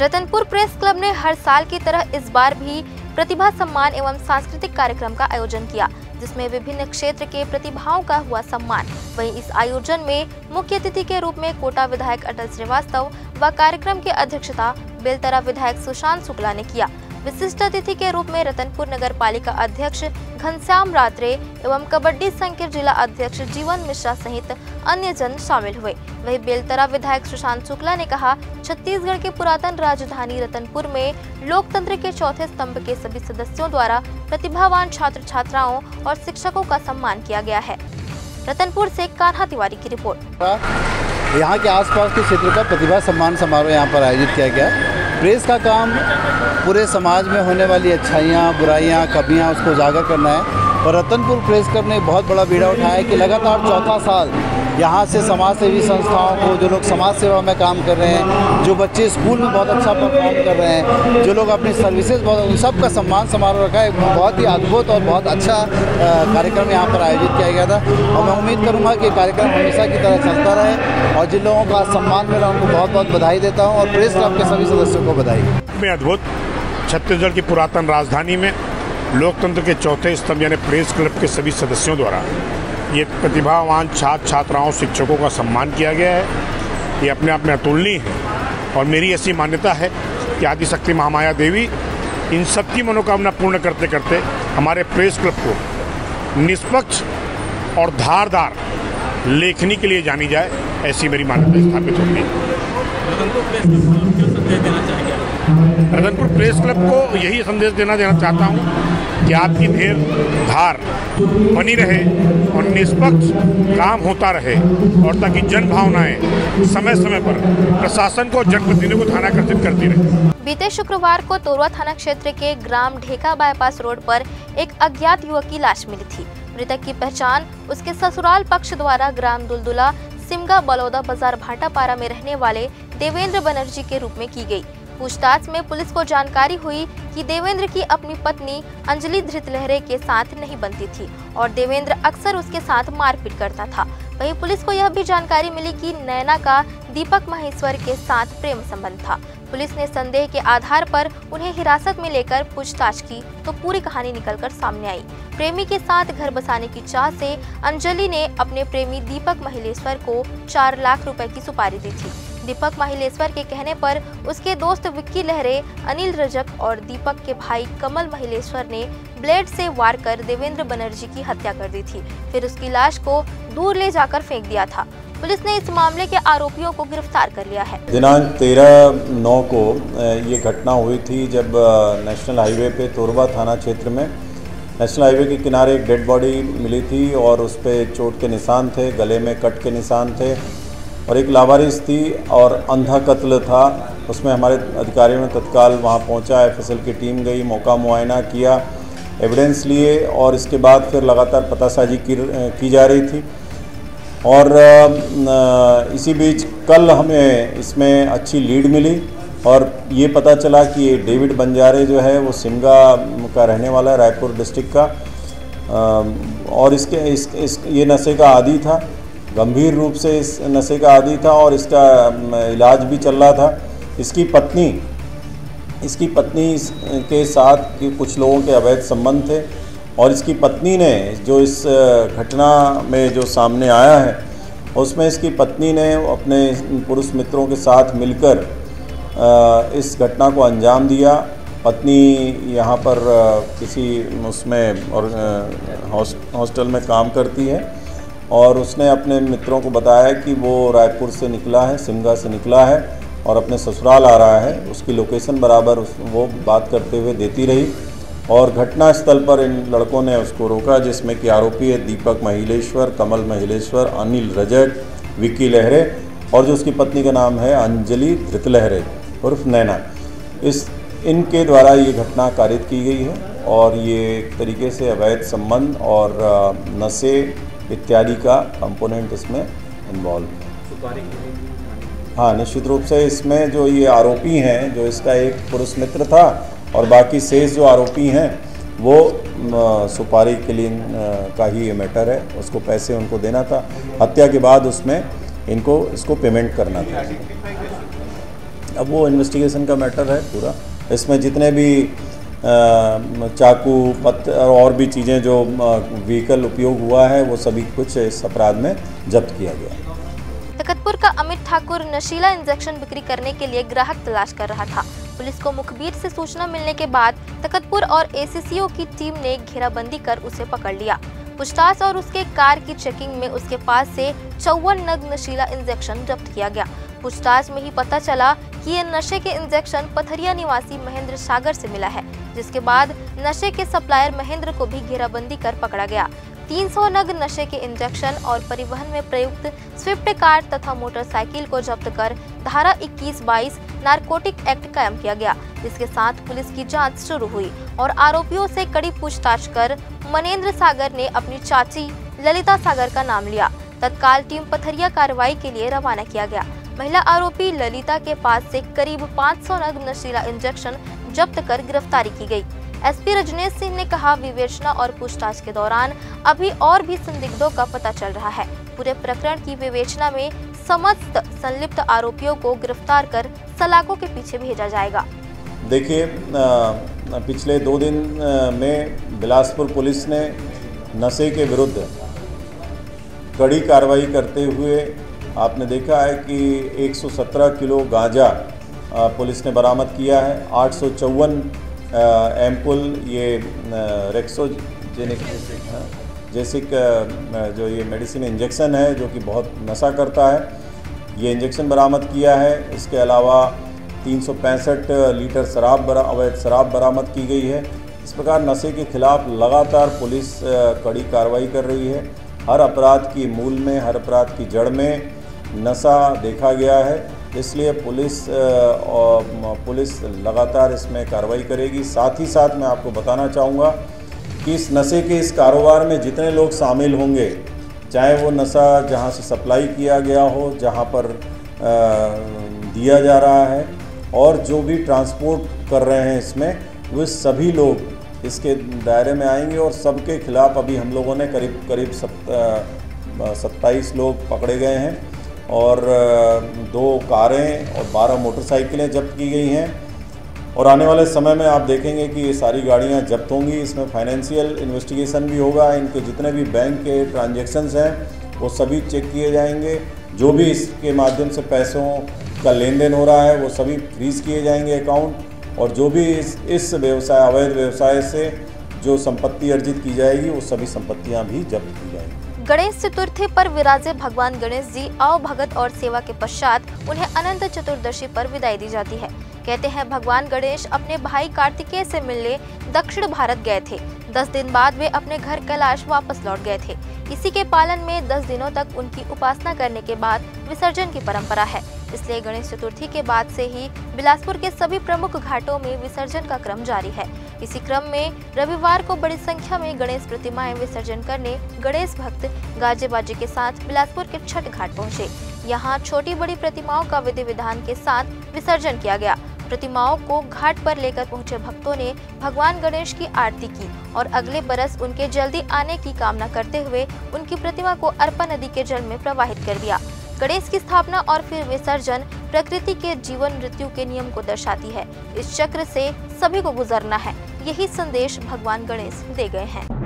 Ratanpur press club ने हर साल की तरह इस बार भी प्रतिभा सम्मान एवं सांस्कृतिक कार्यक्रम का आयोजन किया, जिसमें विभिन्न क्षेत्र के प्रतिभाओं का हुआ सम्मान। वहीं इस आयोजन में मुख्य अतिथि के रूप में कोटा विधायक अटल श्रीवास्तव व कार्यक्रम की अध्यक्षता बेलतरा विधायक सुशांत शुक्ला ने किया। विशिष्ट अतिथि के रूप में रतनपुर नगर पालिका अध्यक्ष घनश्याम रात्रे एवं कबड्डी संघ के जिला अध्यक्ष जीवन मिश्रा सहित अन्य जन शामिल हुए। वहीं बेलतरा विधायक सुशांत शुक्ला ने कहा, छत्तीसगढ़ के पुरातन राजधानी रतनपुर में लोकतंत्र के चौथे स्तंभ के सभी सदस्यों द्वारा प्रतिभावान छात्र छात्राओं और शिक्षकों का सम्मान किया गया है। रतनपुर से कान्हा तिवारी की रिपोर्ट। यहाँ के आसपास के क्षेत्र का प्रतिभा सम्मान समारोह यहाँ पर आयोजित किया गया। प्रेस का काम पूरे समाज में होने वाली अच्छाइयाँ, बुराइयाँ, कमियाँ उसको उजागर करना है और रतनपुर प्रेस क्लब ने बहुत बड़ा बीड़ा उठाया है कि लगातार चौथा साल यहाँ से समाज सेवी संस्थाओं को, जो लोग समाज सेवा में काम कर रहे हैं, जो बच्चे स्कूल में बहुत अच्छा परफॉर्म कर रहे हैं, जो लोग अपनी सर्विसेज बहुत, उन सब का सम्मान समारोह रखा है। बहुत ही अद्भुत और बहुत अच्छा कार्यक्रम यहाँ पर आयोजित किया गया था और मैं उम्मीद करूँगा कि कार्यक्रम हमेशा की तरह चलता रहे और जिन लोगों का सम्मान मिला उनको बहुत बहुत बधाई देता हूँ और प्रेस क्लब के सभी सदस्यों को बधाई। अद्भुत छत्तीसगढ़ की पुरातन राजधानी में लोकतंत्र के चौथे स्तंभ यानी प्रेस क्लब के सभी सदस्यों द्वारा ये प्रतिभावान छात्र छात्राओं शिक्षकों का सम्मान किया गया है। ये अपने आप में अतुलनीय है और मेरी ऐसी मान्यता है कि आदिशक्ति महामाया देवी इन सबकी मनोकामना पूर्ण करते करते हमारे प्रेस क्लब को निष्पक्ष और धारदार लेखनी के लिए जानी जाए, ऐसी मेरी मान्यता स्थापित होगी। रतनपुर प्रेस क्लब को यही संदेश देना चाहता हूँ कि आपकी धैर्य धार बनी रहे और निष्पक्ष काम होता रहे और ताकि जन भावनाएं समय समय पर प्रशासन को, जनप्रतिनिधियों को ध्यानाकर्षित करती रहे। बीते शुक्रवार को तोरवा थाना क्षेत्र के ग्राम ढेका बाईपास रोड पर एक अज्ञात युवक की लाश मिली थी। मृतक की पहचान उसके ससुराल पक्ष द्वारा ग्राम दुलदुला सिमगा बलौदा बाजार भाटापारा में रहने वाले देवेंद्र बनर्जी के रूप में की गई। पूछताछ में पुलिस को जानकारी हुई कि देवेंद्र की अपनी पत्नी अंजलि धृतलहरे के साथ नहीं बनती थी और देवेंद्र अक्सर उसके साथ मारपीट करता था। वहीं पुलिस को यह भी जानकारी मिली कि नैना का दीपक माहेश्वर के साथ प्रेम संबंध था। पुलिस ने संदेह के आधार पर उन्हें हिरासत में लेकर पूछताछ की तो पूरी कहानी निकलकर सामने आई। प्रेमी के साथ घर बसाने की चाह से अंजलि ने अपने प्रेमी दीपक महिलेश्वर को 4 लाख रुपए की सुपारी दी थी। दीपक महिलेश्वर के कहने पर उसके दोस्त विक्की लहरे, अनिल रजक और दीपक के भाई कमल महिलेश्वर ने ब्लेड से वार कर देवेंद्र बनर्जी की हत्या कर दी थी। फिर उसकी लाश को दूर ले जाकर फेंक दिया था। पुलिस ने इस मामले के आरोपियों को गिरफ्तार कर लिया है। दिनांक 13/9 को ये घटना हुई थी जब नेशनल हाईवे पे तोरवा थाना क्षेत्र में नेशनल हाईवे के किनारे एक डेड बॉडी मिली थी और उस पर चोट के निशान थे, गले में कट के निशान थे और एक लावारिस थी और अंधा कत्ल था। उसमें हमारे अधिकारियों ने तत्काल वहाँ पहुँचा, FSL की टीम गई, मौका मुआयना किया, एविडेंस लिए और इसके बाद फिर लगातार पतासाजी की जा रही थी। और इसी बीच कल हमें इसमें अच्छी लीड मिली और ये पता चला कि ये डेविड बंजारे जो है वो सिमगा का रहने वाला है, रायपुर डिस्ट्रिक्ट का, और ये नशे का आदी था, गंभीर रूप से इस नशे का आदी था और इसका इलाज भी चल रहा था। इसकी पत्नी के साथ कुछ लोगों के अवैध संबंध थे और इसकी पत्नी ने जो इस घटना में जो सामने आया है उसमें इसकी पत्नी ने अपने पुरुष मित्रों के साथ मिलकर इस घटना को अंजाम दिया। पत्नी यहाँ पर किसी उसमें और हॉस्टल में काम करती है और उसने अपने मित्रों को बताया कि वो रायपुर से निकला है, सिमगा से निकला है और अपने ससुराल आ रहा है। उसकी लोकेशन बराबर वो बात करते हुए देती रही और घटना स्थल पर इन लड़कों ने उसको रोका, जिसमें कि आरोपी है दीपक महिलेश्वर, कमल महिलेश्वर, अनिल रजक, विक्की लहरे और जो उसकी पत्नी का नाम है अंजलि धृतलहरे उर्फ नैना। इनके द्वारा ये घटना कारित की गई है और ये एक तरीके से अवैध संबंध और नशे इत्यादि का कंपोनेंट इसमें इन्वॉल्व है। हाँ, निश्चित रूप से इसमें जो ये आरोपी हैं, जो इसका एक पुरुष मित्र था और बाकी शेष जो आरोपी हैं वो सुपारी के लिए का ही ये मैटर है। उसको पैसे उनको देना था, हत्या के बाद उसमें इसको पेमेंट करना था। अब वो इन्वेस्टिगेशन का मैटर है पूरा। इसमें जितने भी चाकू पत्थर और भी चीज़ें जो व्हीकल उपयोग हुआ है वो सभी कुछ इस अपराध में जब्त किया गया। तखतपुर का अमित ठाकुर नशीला इंजेक्शन बिक्री करने के लिए ग्राहक तलाश कर रहा था। पुलिस को मुखबिर से सूचना मिलने के बाद तखतपुर और एसीसीओ की टीम ने घेराबंदी कर उसे पकड़ लिया। पूछताछ और उसके कार की चेकिंग में उसके पास से 54 नग नशीला इंजेक्शन जब्त किया गया। पूछताछ में ही पता चला कि ये नशे के इंजेक्शन पथरिया निवासी महेंद्र सागर से मिला है, जिसके बाद नशे के सप्लायर महेंद्र को भी घेराबंदी कर पकड़ा गया। 300 नग नशे के इंजेक्शन और परिवहन में प्रयुक्त स्विफ्ट कार तथा मोटरसाइकिल को जब्त कर धारा 21-22 नारकोटिक एक्ट कायम किया गया, जिसके साथ पुलिस की जांच शुरू हुई और आरोपियों से कड़ी पूछताछ कर मनेंद्र सागर ने अपनी चाची ललिता सागर का नाम लिया। तत्काल टीम पथरिया कार्रवाई के लिए रवाना किया गया। महिला आरोपी ललिता के पास से करीब 500 नग नशीला इंजेक्शन जब्त कर गिरफ्तारी की गई। एसपी रजनीश सिंह ने कहा, विवेचना और पूछताछ के दौरान अभी और भी संदिग्धों का पता चल रहा है। पूरे प्रकरण की विवेचना में समस्त संलिप्त आरोपियों को गिरफ्तार कर सलाखों के पीछे भेजा जाएगा। देखिए, पिछले 2 दिन में बिलासपुर पुलिस ने नशे के विरुद्ध कड़ी कार्रवाई करते हुए आपने देखा है कि 117 किलो गांजा पुलिस ने बरामद किया है। 854 एम्पुल ये रेक्सोजेनिक जो ये मेडिसिन इंजेक्शन है जो कि बहुत नशा करता है, ये इंजेक्शन बरामद किया है। इसके अलावा 365 लीटर अवैध शराब बरामद की गई है। इस प्रकार नशे के खिलाफ लगातार पुलिस कड़ी कार्रवाई कर रही है। हर अपराध की मूल में, हर अपराध की जड़ में नशा देखा गया है, इसलिए पुलिस लगातार इसमें कार्रवाई करेगी। साथ ही साथ मैं आपको बताना चाहूँगा कि इस नशे के इस कारोबार में जितने लोग शामिल होंगे, चाहे वो नशा जहाँ से सप्लाई किया गया हो, जहाँ पर दिया जा रहा है, और जो भी ट्रांसपोर्ट कर रहे हैं इसमें, वो सभी लोग इसके दायरे में आएंगे। और सबके खिलाफ अभी हम लोगों ने करीब 27 लोग पकड़े गए हैं और 2 कारें और 12 मोटरसाइकिलें जब्त की गई हैं। और आने वाले समय में आप देखेंगे कि ये सारी गाड़ियां जब्त होंगी। इसमें फाइनेंशियल इन्वेस्टिगेशन भी होगा। इनके जितने भी बैंक के ट्रांजैक्शंस हैं वो सभी चेक किए जाएंगे। जो भी इसके माध्यम से पैसों का लेन देन हो रहा है वो सभी फ्रीज किए जाएंगे अकाउंट। और जो भी इस व्यवसाय, अवैध व्यवसाय से जो संपत्ति अर्जित की जाएगी वो सभी संपत्तियां भी जब्त की जाएंगी। गणेश चतुर्थी पर विराजे भगवान गणेश जी अवभगत और सेवा के पश्चात उन्हें अनंत चतुर्दशी पर विदाई दी जाती है। कहते हैं भगवान गणेश अपने भाई कार्तिकेय से मिलने दक्षिण भारत गए थे। 10 दिन बाद वे अपने घर कैलाश वापस लौट गए थे। इसी के पालन में 10 दिनों तक उनकी उपासना करने के बाद विसर्जन की परंपरा है। इसलिए गणेश चतुर्थी के बाद से ही बिलासपुर के सभी प्रमुख घाटों में विसर्जन का क्रम जारी है। इसी क्रम में रविवार को बड़ी संख्या में गणेश प्रतिमाएं विसर्जन करने गणेश भक्त गाजे बाजे के साथ बिलासपुर के छठ घाट पहुंचे। यहाँ छोटी बड़ी प्रतिमाओं का विधि विधान के साथ विसर्जन किया गया। प्रतिमाओं को घाट पर लेकर पहुंचे भक्तों ने भगवान गणेश की आरती की और अगले बरस उनके जल्दी आने की कामना करते हुए उनकी प्रतिमा को अर्पा नदी के जल में प्रवाहित कर दिया। गणेश की स्थापना और फिर विसर्जन प्रकृति के जीवन मृत्यु के नियम को दर्शाती है। इस चक्र से सभी को गुजरना है, यही संदेश भगवान गणेश दे गए हैं।